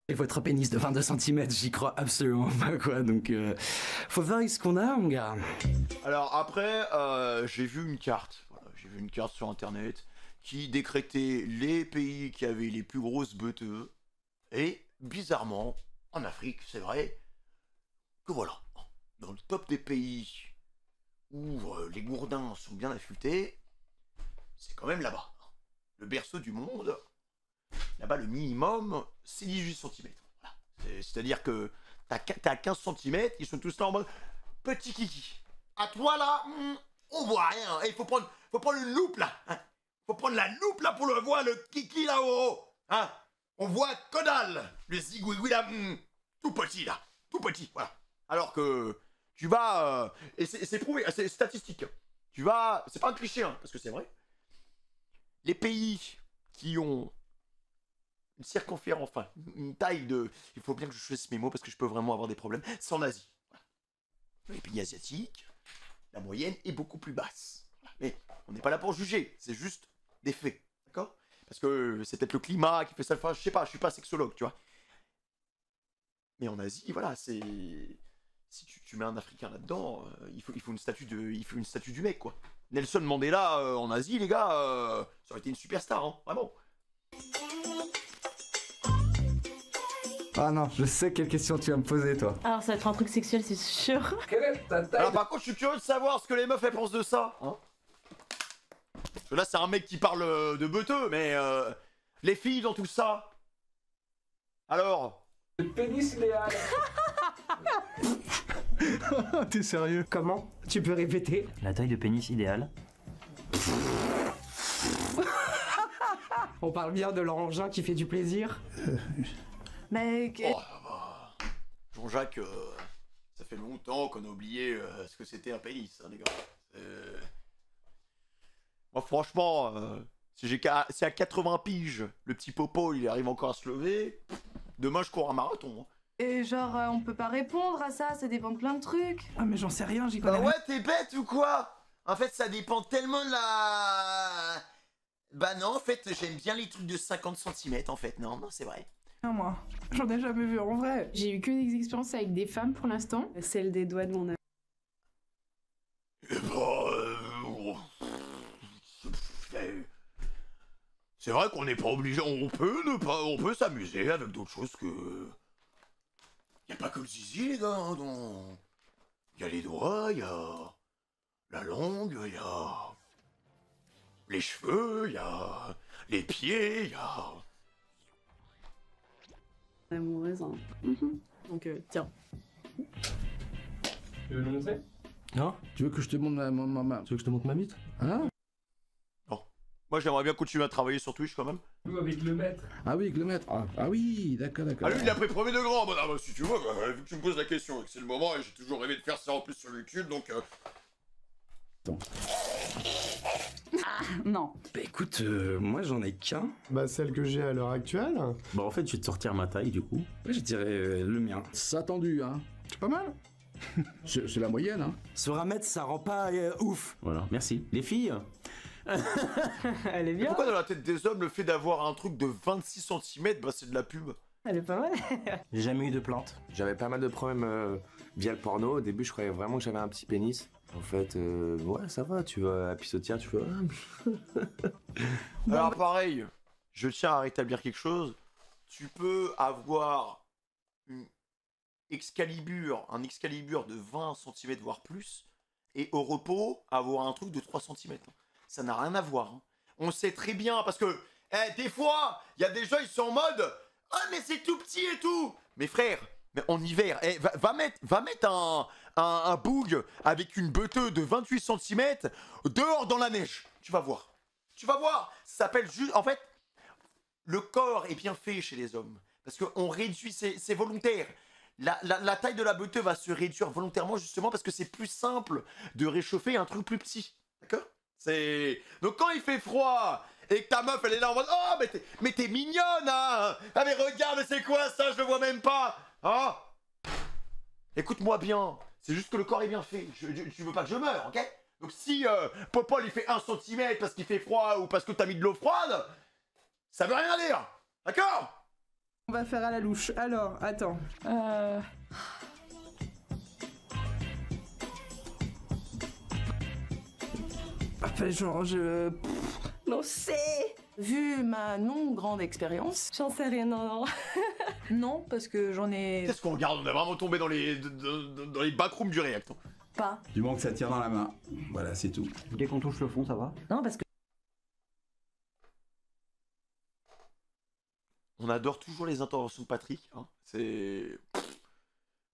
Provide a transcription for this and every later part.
Et votre pénis de 22 cm, j'y crois absolument pas, quoi. Donc, faut voir ce qu'on a, mon gars. Alors après, j'ai vu une carte. Voilà, j'ai vu une carte sur internet qui décrétait les pays qui avaient les plus grosses beuteux. Et bizarrement, en Afrique, c'est vrai que voilà, dans le top des pays où les gourdins sont bien affûtés, c'est quand même là-bas. Le berceau du monde. Là-bas, le minimum, c'est 18 cm. Voilà. C'est-à-dire que t'as 15 cm, ils sont tous là en mode petit kiki. À toi là, on voit rien. Il faut prendre une loupe là. Hein. Faut prendre la loupe là pour le voir, le kiki là-haut. Hein. On voit que dalle. Le zigouigoui là, tout petit là. Tout petit, voilà. Alors que tu vas. Et c'est prouvé, c'est statistique. Tu vas. C'est pas un cliché, hein, parce que c'est vrai. Les pays qui ont une circonférence, enfin, une taille de... Il faut bien que je choisisse mes mots parce que je peux vraiment avoir des problèmes. C'est en Asie. Les pays asiatiques, la moyenne est beaucoup plus basse. Mais on n'est pas là pour juger, c'est juste des faits. D'accord? Parce que c'est peut-être le climat qui fait ça. Enfin, je sais pas, je suis pas sexologue, tu vois. Mais en Asie, voilà, c'est... Si tu mets un Africain là-dedans, il faut une statue du mec, quoi. Nelson Mandela en Asie, les gars, ça aurait été une superstar, hein, vraiment. Ah non, je sais quelle question tu vas me poser, toi. Alors ça va être un truc sexuel, c'est sûr. Quelle est ta taille? Alors par contre, je suis curieux de savoir ce que les meufs elles pensent de ça. Hein, parce que là, c'est un mec qui parle de beuteux, mais les filles dans tout ça. Alors? Le pénis idéal. T'es sérieux? Comment? Tu peux répéter? La taille de pénis idéale. On parle bien de l'engin qui fait du plaisir. Mec. Oh, Jean-Jacques, ça fait longtemps qu'on a oublié ce que c'était un pénis, hein, les gars. Moi, franchement, c'est à 80 piges, le petit popo, il arrive encore à se lever. Demain, je cours un marathon. Hein. Et genre, on peut pas répondre à ça dépend de plein de trucs. Ah mais j'en sais rien, j'y connais Bah ouais, t'es bête ou quoi? En fait, ça dépend tellement de la... Bah non, en fait, j'aime bien les trucs de 50 cm, en fait. Non, c'est vrai. Non, moi, j'en ai jamais vu en vrai. J'ai eu que des expériences avec des femmes pour l'instant. Celle des doigts de mon œil. C'est vrai qu'on n'est pas obligé, on peut s'amuser avec d'autres choses que... Y a pas que le zizi, les gars, hein, y a les doigts, y a la langue, y a les cheveux, y a les pieds, y a... Amoureuse, hein. Donc, tiens. Tu veux nous montrer? Non? Tu veux que je te montre ma... Tu veux que je te montre ma bite? Hein? Non. Moi, j'aimerais bien continuer à travailler sur Twitch, quand même. Nous, avec le maître. Ah oui, avec le maître. Ah oui, d'accord. Ah lui, il a pris premier degré en mode, ah bah si tu veux, bah, vu que tu me poses la question et que c'est le moment, et j'ai toujours rêvé de faire ça en plus sur YouTube, donc... Non. Bah écoute, moi j'en ai qu'un. Bah, celle que j'ai à l'heure actuelle. Bah en fait, je vais te sortir ma taille du coup. Ouais, je dirais le mien. C'est attendu, hein. C'est pas mal. C'est la moyenne, hein. Sur un mètre, ça rend pas ouf. Voilà, merci. Les filles, Elle est bien. Pourquoi dans la tête des hommes, le fait d'avoir un truc de 26 cm, bah c'est de la pub? Elle est pas mal. j'ai jamais eu de plainte. J'avais pas mal de problèmes via le porno. Au début, je croyais vraiment que j'avais un petit pénis. En fait, ouais, ça va, tu vas à pissotière, tu fais... Alors pareil, je tiens à rétablir quelque chose. Tu peux avoir un Excalibur de 20 cm voire plus, et au repos, avoir un truc de 3 cm. Ça n'a rien à voir. Hein. On sait très bien, parce que des fois, il y a des gens, ils sont en mode « Ah, mais c'est tout petit et tout !» Mais frère, mais en hiver, va mettre un boug avec une beuteuse de 28 cm dehors dans la neige. Tu vas voir. Tu vas voir. Ça s'appelle juste... En fait, le corps est bien fait chez les hommes. Parce qu'on réduit, c'est volontaire. La taille de la beuteuse va se réduire volontairement justement parce que c'est plus simple de réchauffer un truc plus petit. D'accord? Donc quand il fait froid et que ta meuf elle est là en mode oh mais t'es mignonne hein. Ah mais regarde, mais c'est quoi ça? Je le vois même pas. Hein? Écoute-moi bien, c'est juste que le corps est bien fait. Tu veux pas que je meure, ok? Donc si Popol il fait 1 cm parce qu'il fait froid ou parce que t'as mis de l'eau froide, ça veut rien dire. D'accord? On va faire à la louche. Alors, attends. Enfin, genre, je... Non, c'est... Vu ma non grande expérience, J'en sais rien, non. non, parce que j'en ai Qu'est-ce qu'on regarde? On est vraiment tombé dans les backrooms du réact. pas. Du moment que ça tire dans la main. Voilà, c'est tout. Dès qu'on touche le fond, ça va. Non, parce que On adore toujours les interventions de Patrick. Hein. C'est...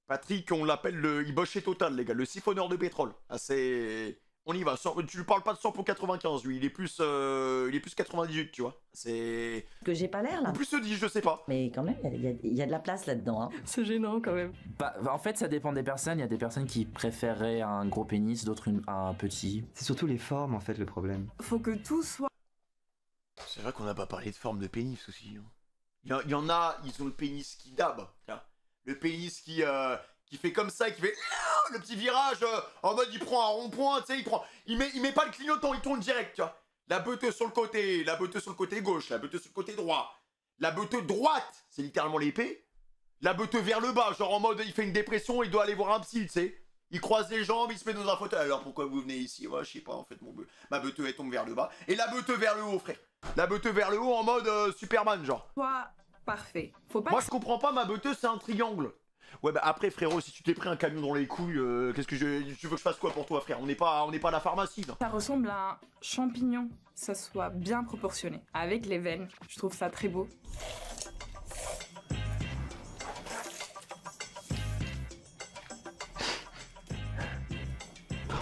Patrick, on l'appelle le Iboché total, les gars. Le siphonneur de pétrole. Ah, c'est... On y va. Tu lui parles pas de 100 pour 95, lui. Il est plus 98, tu vois. C'est... Que j'ai pas l'air là. Ou plus se dit, je sais pas. Mais quand même, il y a de la place là-dedans. Hein. C'est gênant quand même. Bah, en fait, ça dépend des personnes. Il y a des personnes qui préféreraient un gros pénis, d'autres un petit. C'est surtout les formes en fait le problème. Faut que tout soit... C'est vrai qu'on n'a pas parlé de forme de pénis aussi. Hein. Il y en a, ils ont le pénis qui dab. Tiens. Le pénis qui fait comme ça, qui fait le petit virage en mode il prend un rond-point, tu sais, il met pas le clignotant, il tourne direct, tu vois. La beuteuse sur le côté, la beuteuse sur le côté gauche, la beuteuse sur le côté droit. La beuteuse droite, c'est littéralement l'épée. La beuteuse vers le bas, genre en mode il fait une dépression, il doit aller voir un psy, tu sais. Il croise les jambes, il se met dans un fauteuil. Alors pourquoi vous venez ici? Ouais, je sais pas, en fait, ma beuteuse elle tombe vers le bas. Et la beuteuse vers le haut, frère. La beuteuse vers le haut en mode Superman, genre. Soit parfait. Faut pas... Moi je comprends pas, ma beuteuse c'est un triangle. Ouais bah après frérot, si tu t'es pris un camion dans les couilles, qu'est-ce que tu veux que je fasse quoi pour toi frère? On n'est pas à la pharmacie là. Ça ressemble à un champignon. Ça soit bien proportionné. Avec les veines. Je trouve ça très beau.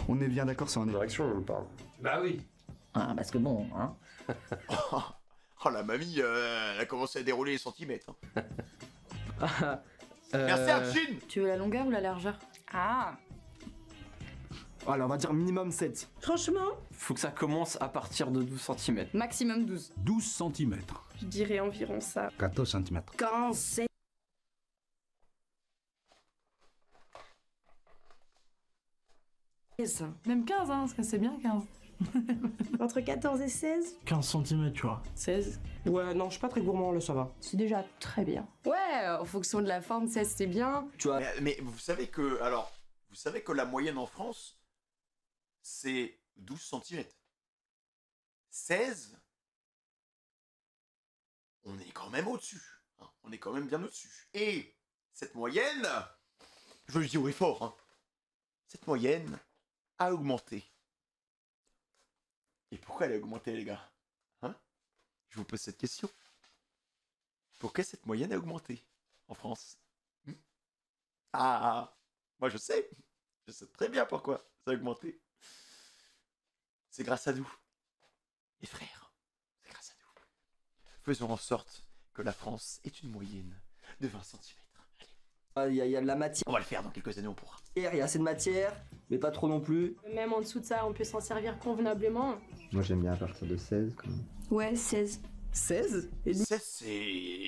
On est bien d'accord sur un Direction, on parle. Bah oui. Ah, parce que bon, hein. Oh la mamie, elle a commencé à dérouler les centimètres. Hein. Merci Archine. Tu veux la longueur ou la largeur? Ah, Alors on va dire minimum 7. Franchement, Faut que ça commence à partir de 12 cm. maximum 12. 12 cm. Je dirais environ ça. 14 cm. quand c'est... Même 15, hein, parce que c'est bien 15. Entre 14 et 16 15 cm, tu vois. 16. Ouais, non, je suis pas très gourmand, là, ça va. C'est déjà très bien. Ouais, en fonction de la forme, 16 c'est bien. Tu vois. Mais vous savez que la moyenne en France, c'est 12 cm. 16, on est quand même au-dessus. Hein. On est quand même bien au-dessus. Et cette moyenne, je le dis haut et fort, hein, cette moyenne a augmenté. Et pourquoi elle a augmenté, les gars? Hein? Je vous pose cette question. Pourquoi cette moyenne a augmenté en France? Ah, moi je sais très bien pourquoi ça a augmenté. C'est grâce à nous, les frères, c'est grâce à nous. Faisons en sorte que la France ait une moyenne de 20 cm. Il y a de la matière, On va le faire dans quelques années, on pourra. il y a assez de matière, mais pas trop non plus. Même en dessous de ça, on peut s'en servir convenablement. Moi j'aime bien à partir de 16 quand même. Ouais, 16. 16 et Ça, c'est...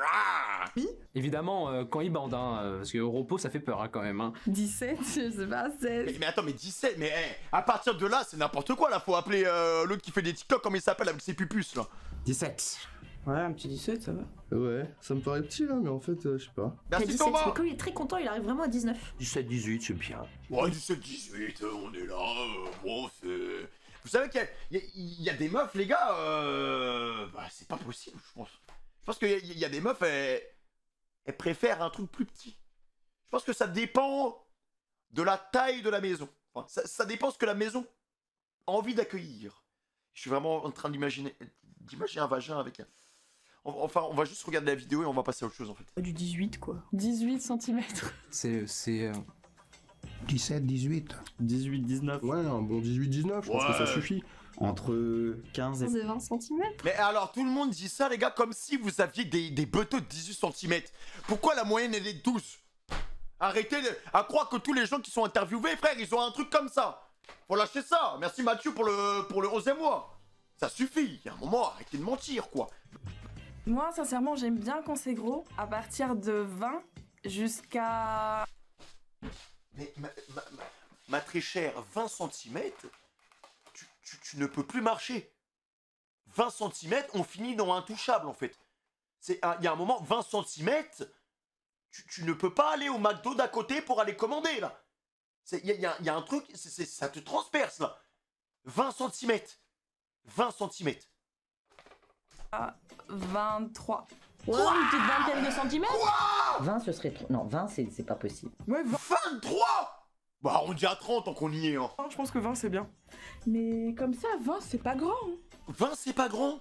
Ah Évidemment, quand ils bandent, hein, parce que au repos, ça fait peur hein, quand même. Hein. 17, je sais pas, 16. mais attends, mais 17, mais à partir de là, c'est n'importe quoi, là. Faut appeler l'autre qui fait des TikTok, comment il s'appelle, avec ses pupus, là. 17. Ouais, un petit 17, ça va. Ouais, ça me paraît petit là, mais en fait, je sais pas. Merci 17, mais Thomas. quand il est très content, il arrive vraiment à 19. 17-18, c'est bien. Ouais, 17-18, on est là, bon, c'est... Vous savez qu'il y a des meufs, les gars, bah, c'est pas possible, je pense. Je pense qu'il y a des meufs, elles préfèrent un truc plus petit. Je pense que ça dépend de la taille de la maison. Enfin, ça dépend ce que la maison a envie d'accueillir. Je suis vraiment en train d'imaginer un vagin avec un... Enfin, on va juste regarder la vidéo et on va passer à autre chose, en fait. Du 18, quoi. 18 cm. C'est 17, 18. 18-19. Ouais, un bon 18-19, je pense que ça suffit. Entre 15 et... 20 cm. Mais alors, tout le monde dit ça, les gars, comme si vous aviez des beuteux de 18 cm. Pourquoi la moyenne, elle est de 12? Arrêtez à croire que tous les gens qui sont interviewés, frère, ils ont un truc comme ça. Faut lâcher ça. Merci Mathieu pour le 11e mois. Ça suffit. Il y a un moment, arrêtez de mentir, quoi. Moi, sincèrement, j'aime bien quand c'est gros. À partir de 20 jusqu'à... Mais ma très chère, 20 cm, tu ne peux plus marcher. 20 cm, on finit dans intouchable, en fait. Il y a un moment, 20 cm, tu ne peux pas aller au McDo d'à côté pour aller commander, là. Il y a un truc, ça te transperce, là. 20 cm. 20 cm. 23. Ouais, une petite vingtaine de centimètres. Quoi 20, ce serait trop. Non, 20, c'est pas possible. Ouais, 23 Bah, on dit à 30 tant qu'on y est, hein. je pense que 20 c'est bien. Mais comme ça, 20 c'est pas grand. 20, c'est pas grand.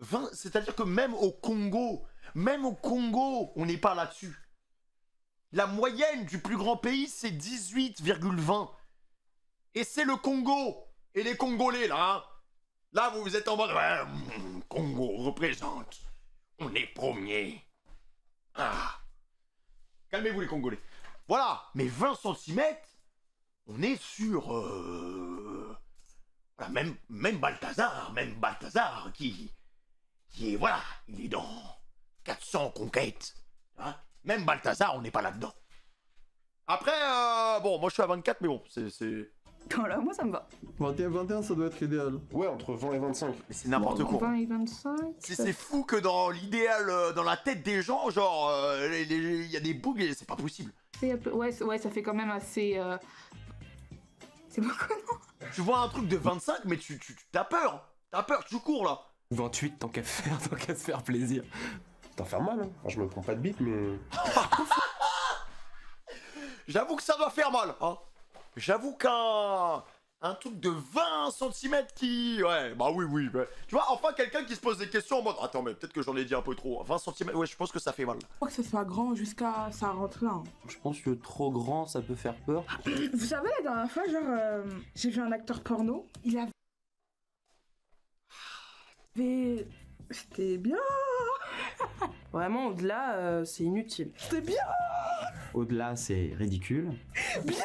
20, c'est-à-dire que même au Congo, on n'est pas là-dessus. La moyenne du plus grand pays, c'est 18,20. Et c'est le Congo. Et les Congolais, là, hein. Là, vous êtes en mode, ouais, Congo représente. On est premier. Ah. Calmez-vous, les Congolais. Voilà, mais 20 cm, on est sur... Voilà, même Balthazar, qui est, voilà, il est dans 400 conquêtes. Hein, même Balthazar, on n'est pas là-dedans. Après, bon, moi je suis à 24, mais bon, c'est... Voilà, moi ça me va. 21, ça doit être l'idéal. Ouais, entre 20 et 25. Mais c'est n'importe quoi. 20 et 25. C'est fou que dans l'idéal, dans la tête des gens, genre, il y a des bugs et c'est pas possible. Ouais, ça fait quand même assez. C'est beaucoup, non? Tu vois un truc de 25, mais tu t'as peur. T'as peur, tu cours là. Ou 28, tant qu'à se faire plaisir. T'en faire mal, hein. Enfin, je me prends pas de bite, mais... J'avoue que ça doit faire mal, hein. J'avoue qu'un truc de 20 cm qui... Ouais, bah oui. Bah. Tu vois, enfin quelqu'un qui se pose des questions en mode... Attends, mais peut-être que j'en ai dit un peu trop. 20 cm, ouais, je pense que ça fait mal. Je crois que ce soit grand jusqu'à... ça rentre là. Je pense que trop grand, ça peut faire peur. Vous savez, la dernière fois, genre, j'ai vu un acteur porno. Il avait... C'était bien. Vraiment, au-delà, c'est inutile. C'était bien. Au-delà, c'est ridicule. Bien.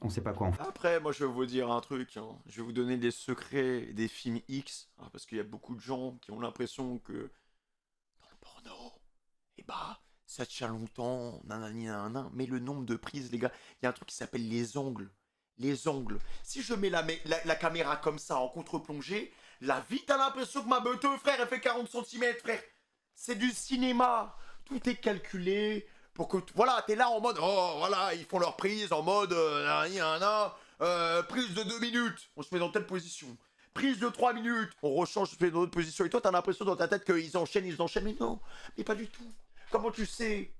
On sait pas quoi en faire. Après, moi, je vais vous dire un truc. Hein. Je vais vous donner des secrets des films X. Hein, parce qu'il y a beaucoup de gens qui ont l'impression que... Dans le porno, eh bah, ça tient longtemps, nanani, nanana. Mais le nombre de prises, les gars... Il y a un truc qui s'appelle les angles. Les angles. Si je mets la caméra comme ça, en contre-plongée, là, vite, t'as l'impression que ma beuteuse, frère, elle fait 40 cm, frère. C'est du cinéma. Tout est calculé... Pour que, voilà, t'es là en mode, oh, voilà, ils font leur prise en mode, prise de 2 minutes, on se met dans telle position. Prise de 3 minutes, on rechange, on se met dans une autre position. Et toi, t'as l'impression dans ta tête qu'ils enchaînent, mais non, mais pas du tout. Comment tu sais?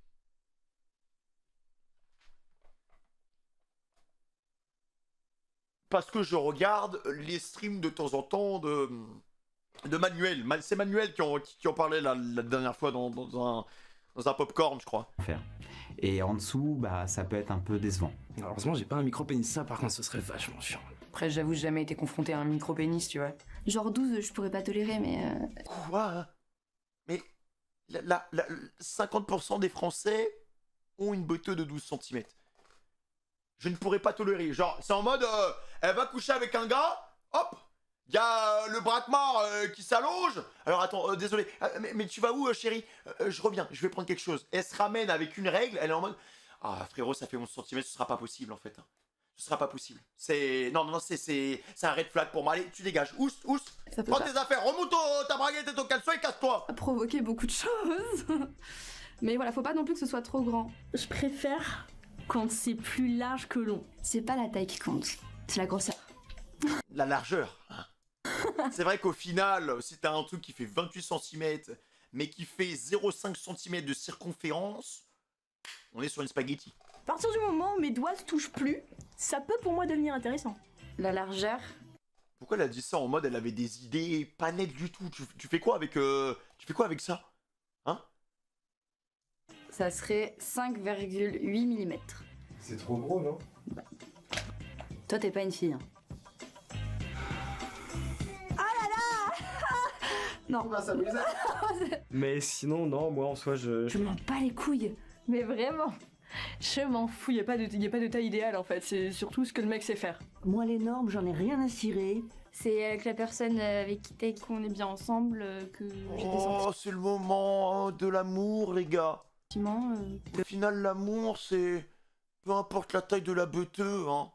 Parce que je regarde les streams de temps en temps de Manuel. C'est Manuel qui en parlait la dernière fois dans un popcorn, je crois. Et en dessous, bah, ça peut être un peu décevant. Heureusement, j'ai pas un micro-pénis. Ça, par contre, ce serait vachement chiant. Après, j'avoue, j'ai jamais été confronté à un micro-pénis, tu vois. Genre 12, je pourrais pas tolérer, mais. Quoi? Mais 50% des Français ont une beuteuse de 12 cm. Je ne pourrais pas tolérer. Genre, c'est en mode, elle va coucher avec un gars, hop, il y a le braquemar qui s'allonge. Alors attends, désolé, mais tu vas où, chérie? Je reviens, je vais prendre quelque chose. Elle se ramène avec une règle, elle est en mode, ah frérot, ça fait 11 cm, ce sera pas possible en fait. Hein. Ce sera pas possible. Non, c'est un red flag pour moi. Allez, tu dégages. Oust. Prends tes affaires, remonte ta braguette et ton caleçon et casse-toi. Ça a provoqué beaucoup de choses. Mais voilà, faut pas non plus que ce soit trop grand. Je préfère quand c'est plus large que long. C'est pas la taille qui compte, c'est la grosseur. La largeur. Hein. C'est vrai qu'au final, si t'as un truc qui fait 28 cm, mais qui fait 0,5 cm de circonférence, on est sur une spaghetti. À partir du moment où mes doigts se touchent plus, ça peut pour moi devenir intéressant. La largeur. Pourquoi elle a dit ça en mode elle avait des idées pas nettes du tout? Tu fais quoi avec ça? Hein? Ça serait 5,8 mm. C'est trop gros, non? Toi, t'es pas une fille. Hein. Non. On va s'amuser. Mais sinon, non, moi en soi, Je m'en bats les couilles. Mais vraiment. Je m'en fous, y a pas de taille idéale en fait, c'est surtout ce que le mec sait faire. Moi, les normes, j'en ai rien à cirer. C'est avec la personne avec qui t'es qu'on est bien ensemble que j'ai des sentiments. Oh, c'est le moment de l'amour, les gars. Au final, l'amour, c'est... Peu importe la taille de la beuteuse, hein.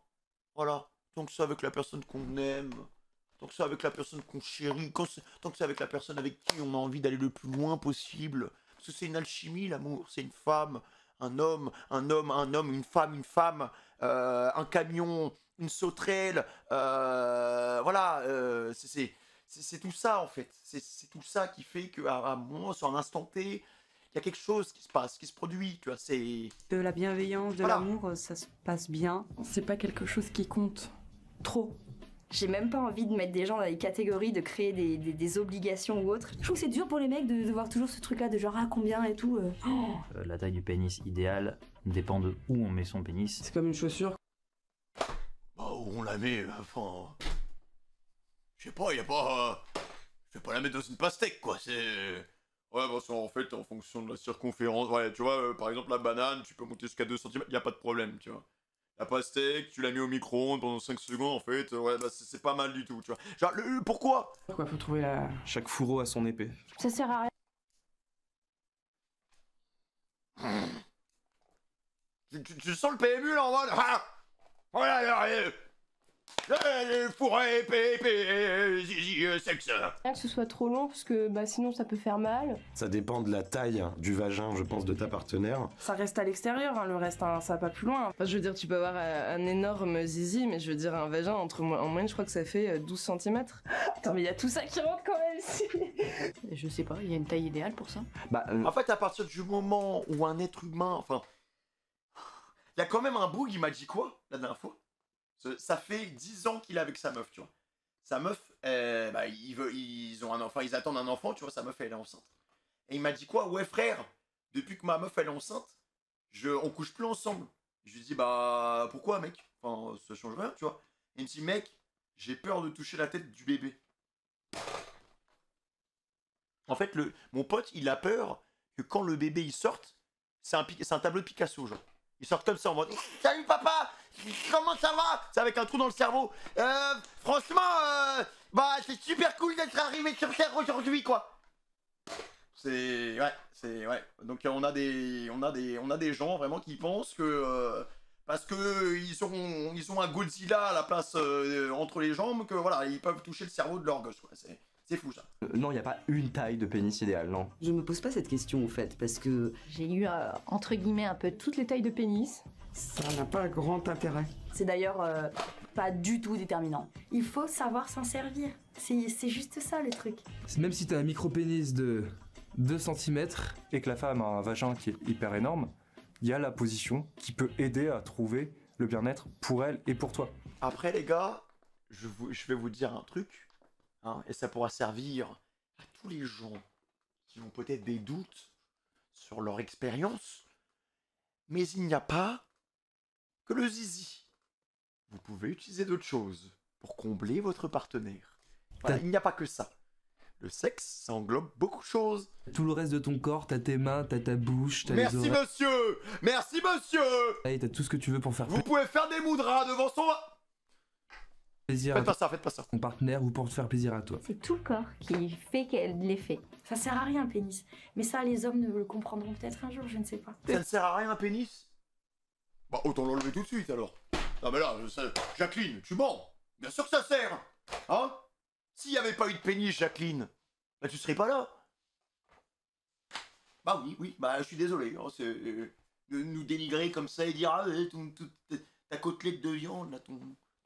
Voilà. Donc c'est avec la personne qu'on aime. tant que c'est avec la personne qu'on chérit, tant que c'est avec la personne avec qui on a envie d'aller le plus loin possible. Parce que c'est une alchimie, l'amour. C'est une femme, un homme, une femme, un camion, une sauterelle. Voilà, c'est tout ça, en fait. C'est tout ça qui fait qu'à un moment, sur un instant T, il y a quelque chose qui se passe, qui se produit, tu vois, c'est... De la bienveillance, de l'amour, ça se passe bien. C'est pas quelque chose qui compte trop. J'ai même pas envie de mettre des gens dans les catégories, de créer des obligations ou autres. Je trouve que c'est dur pour les mecs de voir toujours ce truc-là de genre ah combien et tout. La taille du pénis idéal dépend de où on met son pénis. C'est comme une chaussure. Bah, où on la met, enfin... Je sais pas, y a pas... Je vais pas la mettre dans une pastèque, quoi, c'est... Ouais, bah ça, en fait, en fonction de la circonférence... Ouais, tu vois, par exemple, la banane, tu peux monter jusqu'à 2 cm, y a pas de problème, tu vois. La pastèque, tu la mets au micro-ondes pendant 5 secondes, en fait, ouais, bah c'est pas mal du tout, tu vois. Genre, pourquoi? Pourquoi faut trouver la... Chaque fourreau a son épée. Ça sert à rien. Tu sens le PMU, là, en mode... Ah voilà, fourré, épée, zizi, sexe. Rien que ce soit trop long parce que bah, sinon ça peut faire mal. Ça dépend de la taille du vagin, je pense, de ta partenaire. Ça reste à l'extérieur, hein, le reste, hein, ça va pas plus loin. Enfin, je veux dire, tu peux avoir un énorme zizi, mais je veux dire, un vagin, en moyenne, je crois que ça fait 12 cm. Attends, mais il y a tout ça qui rentre quand même ici. Je sais pas, il y a une taille idéale pour ça. En fait, à partir du moment où un être humain, enfin... Il y a quand même un boug, il m'a dit quoi, la dernière fois? Ça fait 10 ans qu'il est avec sa meuf, tu vois. Sa meuf, bah, ils ont un enfant, ils attendent un enfant, tu vois, sa meuf, elle est enceinte. Et il m'a dit quoi? Ouais, frère, depuis que ma meuf, elle est enceinte, on couche plus ensemble. Je lui dis, bah, pourquoi, mec? Enfin, ça change rien, tu vois. Et il me dit, mec, j'ai peur de toucher la tête du bébé. En fait, mon pote, il a peur que quand le bébé, il sorte, c'est un tableau de Picasso, genre. Ils sortent comme ça en mode « Salut papa, comment ça va ?» C'est avec un trou dans le cerveau. Franchement, bah c'est super cool d'être arrivé sur Terre aujourd'hui, quoi. C'est... Ouais. Donc on a des gens vraiment qui pensent que... parce que ils ont un Godzilla à la place entre les jambes, que voilà, ils peuvent toucher le cerveau de leur gosse, quoi. C'est fou, ça. Non, il n'y a pas une taille de pénis idéale, non. Je me pose pas cette question, en fait, parce que... J'ai eu, entre guillemets, un peu toutes les tailles de pénis. Ça n'a pas grand intérêt. C'est d'ailleurs pas du tout déterminant. Il faut savoir s'en servir. C'est juste ça, le truc. Même si t'as un micro-pénis de 2 cm et que la femme a un vagin qui est hyper énorme, il y a la position qui peut aider à trouver le bien-être pour elle et pour toi. Après, les gars, je vais vous dire un truc. Hein, et ça pourra servir à tous les gens qui ont peut-être des doutes sur leur expérience. Mais il n'y a pas que le zizi. Vous pouvez utiliser d'autres choses pour combler votre partenaire. Voilà, il n'y a pas que ça. Le sexe, ça englobe beaucoup de choses. Tout le reste de ton corps, t'as tes mains, t'as ta bouche, t'as les oreilles. Merci monsieur! Merci monsieur! T'as tout ce que tu veux pour faire Vous pouvez faire des moudras devant son... plaisir faites pas ça. Ton partenaire ou pour te faire plaisir à toi. C'est tout le corps qui fait qu'elle l'effet. Ça sert à rien, un pénis. Mais ça, les hommes ne le comprendront peut-être un jour, je ne sais pas. Ça ne sert à rien, un pénis? Bah, autant l'enlever tout de suite, alors. Non, mais là, Jacqueline, tu mens. Bien sûr que ça sert. Hein? S'il n'y avait pas eu de pénis, Jacqueline, bah, tu serais pas là. Bah oui, bah, je suis désolé. Hein, c'est de nous dénigrer comme ça et dire, ah, ta côtelette de viande, là, ton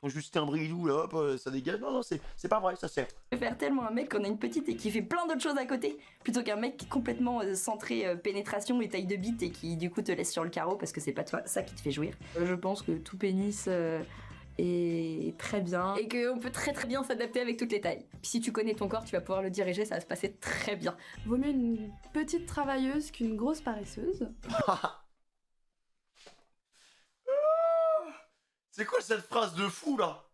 Justin Bridou, là, hop, ça dégage. Non, c'est pas vrai, ça sert. Je préfère tellement un mec qu'on a une petite et qui fait plein d'autres choses à côté, plutôt qu'un mec complètement centré pénétration et taille de bite et qui du coup te laisse sur le carreau parce que c'est pas toi ça qui te fait jouir. Je pense que tout pénis est très bien. Et qu'on peut très très bien s'adapter avec toutes les tailles. Puis si tu connais ton corps, tu vas pouvoir le diriger, ça va se passer très bien. Vaut mieux une petite travailleuse qu'une grosse paresseuse. C'est quoi cette phrase de fou, là?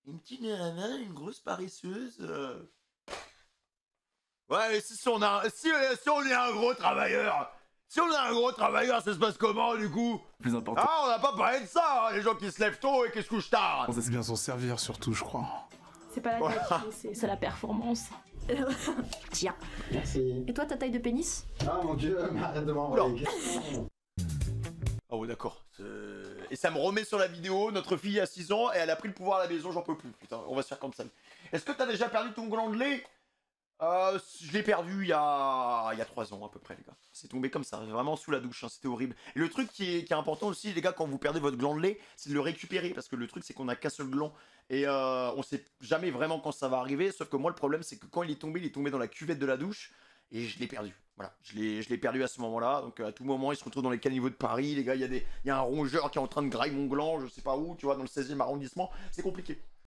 Une petite nana, une grosse paresseuse... Ouais, si on est un gros travailleur... Si on est un gros travailleur, ça se passe comment, du coup? Plus important. Ah, on n'a pas parlé de ça, hein, les gens qui se lèvent tôt et qui se couchent tard. Ça, c'est bien s'en servir, surtout, je crois. C'est pas la qualité, c'est la performance. Tiens. Merci. Et toi, ta taille de pénis? Ah mon dieu, mais arrête de m'envoyer des questions. Ah ouais, d'accord. Et ça me remet sur la vidéo, notre fille a 6 ans, et elle a pris le pouvoir à la maison, j'en peux plus. Putain, on va se faire comme ça. Est-ce que t'as déjà perdu ton gland de lait? Je l'ai perdu il y a 3 ans à peu près, les gars. C'est tombé comme ça, vraiment sous la douche, hein, c'était horrible. Et le truc qui est important aussi, les gars, quand vous perdez votre gland de lait, c'est de le récupérer, parce que le truc c'est qu'on a qu'un seul gland, et on sait jamais vraiment quand ça va arriver, sauf que moi le problème c'est que quand il est tombé dans la cuvette de la douche, et je l'ai perdu. Voilà, je l'ai perdu à ce moment-là, donc à tout moment il se retrouve dans les caniveaux de Paris, les gars, il y a un rongeur qui est en train de grailler mon gland, je sais pas où, tu vois, dans le 16e arrondissement, c'est compliqué.